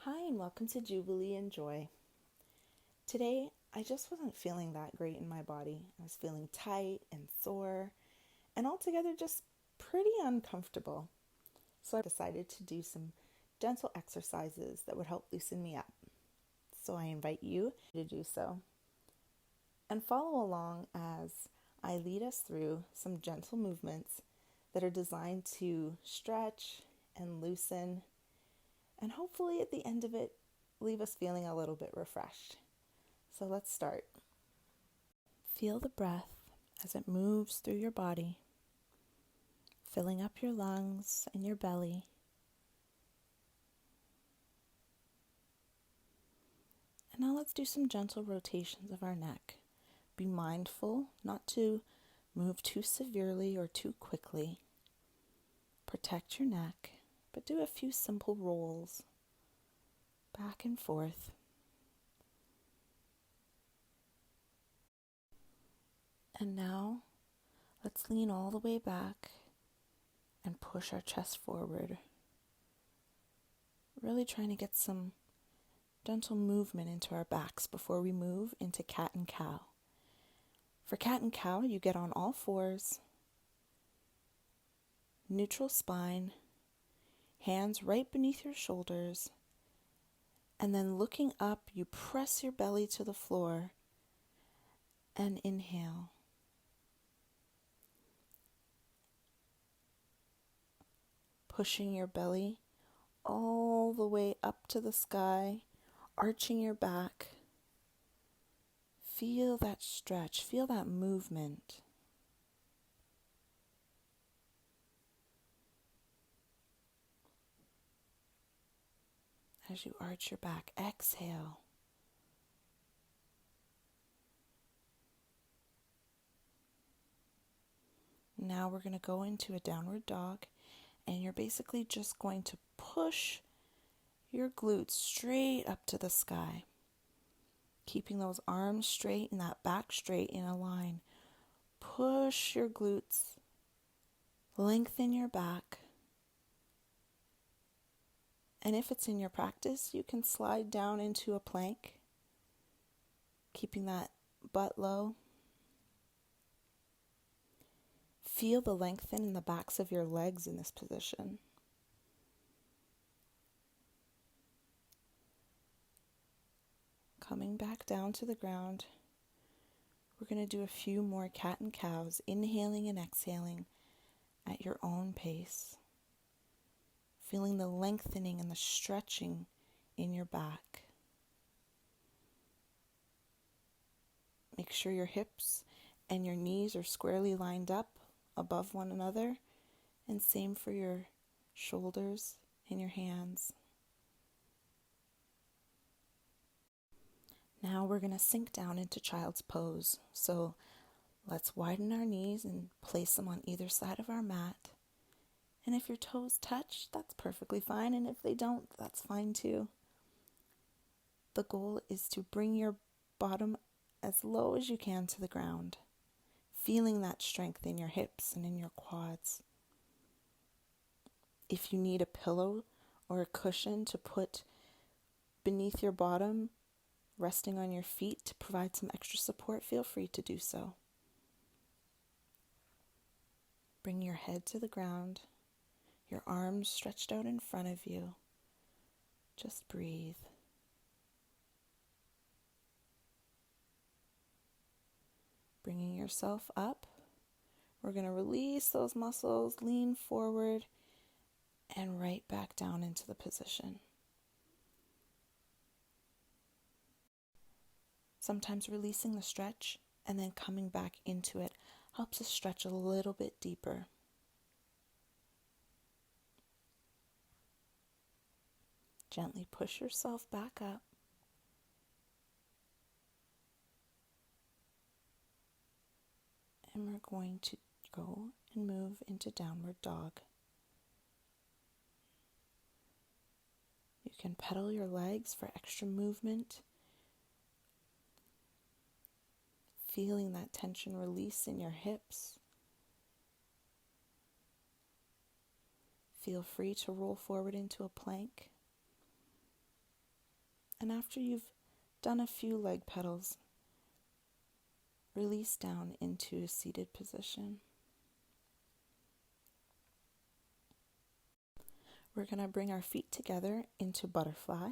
Hi, and welcome to jubilee+joy. Today, I just wasn't feeling that great in my body. I was feeling tight and sore and altogether just pretty uncomfortable. So I decided to do some gentle exercises that would help loosen me up. So I invite you to do so and follow along as I lead us through some gentle movements that are designed to stretch and loosen, and hopefully at the end of it, leave us feeling a little bit refreshed. So let's start. Feel the breath as it moves through your body, filling up your lungs and your belly. And now let's do some gentle rotations of our neck. Be mindful not to move too severely or too quickly. Protect your neck, but do a few simple rolls back and forth. And now let's lean all the way back and push our chest forward. Really trying to get some gentle movement into our backs before we move into cat and cow. For cat and cow, you get on all fours, neutral spine, hands right beneath your shoulders, and then looking up, you press your belly to the floor and inhale. Pushing your belly all the way up to the sky, arching your back. Feel that stretch, feel that movement. As you arch your back, exhale. Now we're going to go into a downward dog, and you're basically just going to push your glutes straight up to the sky, keeping those arms straight and that back straight in a line. Push your glutes, lengthen your back, and if it's in your practice, you can slide down into a plank, keeping that butt low. Feel the lengthen in the backs of your legs in this position. Coming back down to the ground, we're going to do a few more cat and cows, inhaling and exhaling at your own pace. Feeling the lengthening and the stretching in your back. Make sure your hips and your knees are squarely lined up above one another, and same for your shoulders and your hands. Now we're going to sink down into child's pose. So let's widen our knees and place them on either side of our mat. And if your toes touch, that's perfectly fine. And if they don't, that's fine too. The goal is to bring your bottom as low as you can to the ground, feeling that strength in your hips and in your quads. If you need a pillow or a cushion to put beneath your bottom, resting on your feet to provide some extra support, feel free to do so. Bring your head to the ground, your arms stretched out in front of you. Just breathe. Bringing yourself up, we're going to release those muscles, lean forward, and right back down into the position. Sometimes releasing the stretch and then coming back into it helps us stretch a little bit deeper. Gently push yourself back up. And we're going to go and move into downward dog. You can pedal your legs for extra movement. Feeling that tension release in your hips. Feel free to roll forward into a plank. And after you've done a few leg pedals, release down into a seated position. We're going to bring our feet together into butterfly.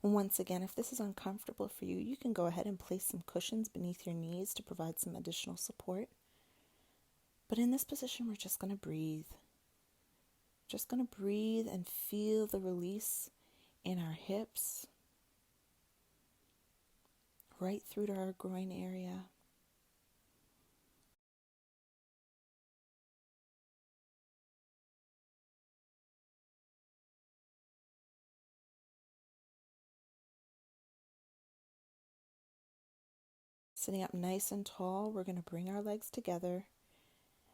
Once again, if this is uncomfortable for you, you can go ahead and place some cushions beneath your knees to provide some additional support. But in this position, we're just going to breathe. Just going to breathe and feel the release in our hips, right through to our groin area. Sitting up nice and tall, we're going to bring our legs together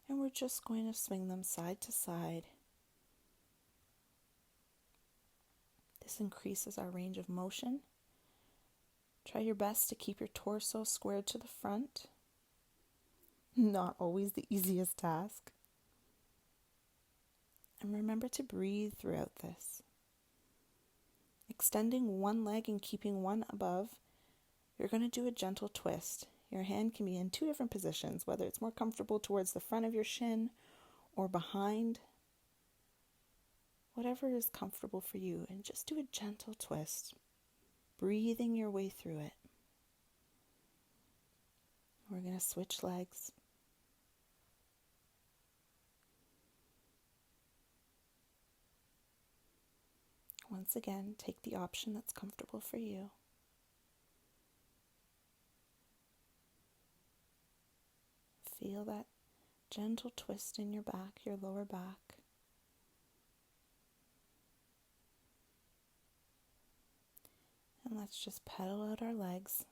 and we're just going to swing them side to side. This increases our range of motion. Try your best to keep your torso squared to the front. Not always the easiest task. And remember to breathe throughout this. Extending one leg and keeping one above, you're going to do a gentle twist. Your hand can be in two different positions, whether it's more comfortable towards the front of your shin or behind. Whatever is comfortable for you, and just do a gentle twist, breathing your way through it. We're going to switch legs. Once again, take the option that's comfortable for you. Feel that gentle twist in your back, your lower back. And let's just pedal out our legs.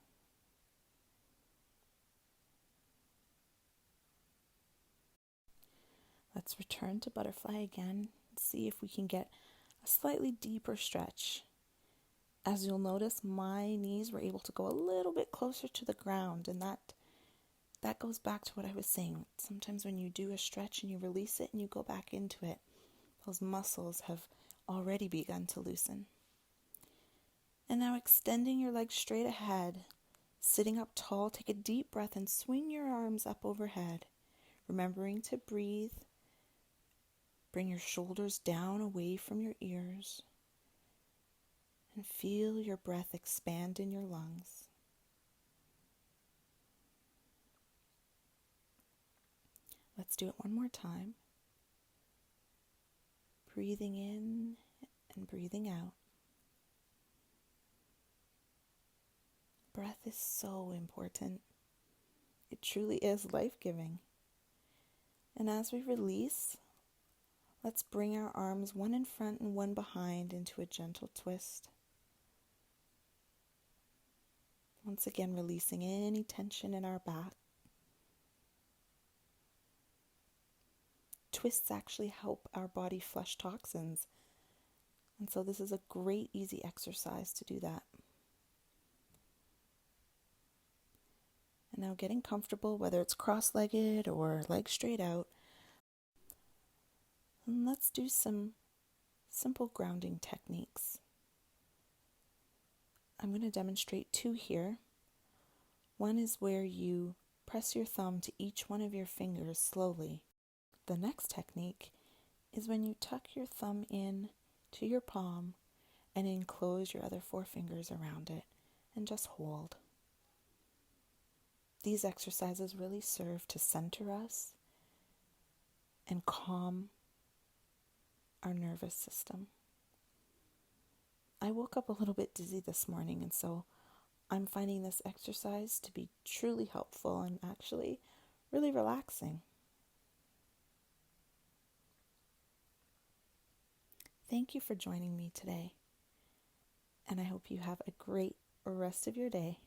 Let's return to butterfly again and see if we can get a slightly deeper stretch. As you'll notice, my knees were able to go a little bit closer to the ground, and that goes back to what I was saying. Sometimes when you do a stretch and you release it and you go back into it, those muscles have already begun to loosen. And now extending your legs straight ahead, sitting up tall, take a deep breath and swing your arms up overhead, remembering to breathe. Bring your shoulders down away from your ears and feel your breath expand in your lungs. Let's do it one more time. Breathing in and breathing out. Breath is so important. It truly is life-giving. And as we release, let's bring our arms one in front and one behind into a gentle twist. Once again, releasing any tension in our back. Twists actually help our body flush toxins. And so this is a great, easy exercise to do that. And now getting comfortable, whether it's cross-legged or legs straight out. And let's do some simple grounding techniques. I'm going to demonstrate two here. One is where you press your thumb to each one of your fingers slowly. The next technique is when you tuck your thumb in to your palm and enclose your other four fingers around it and just hold. These exercises really serve to center us and calm our nervous system. I woke up a little bit dizzy this morning, and so I'm finding this exercise to be truly helpful and actually really relaxing. Thank you for joining me today, and I hope you have a great rest of your day.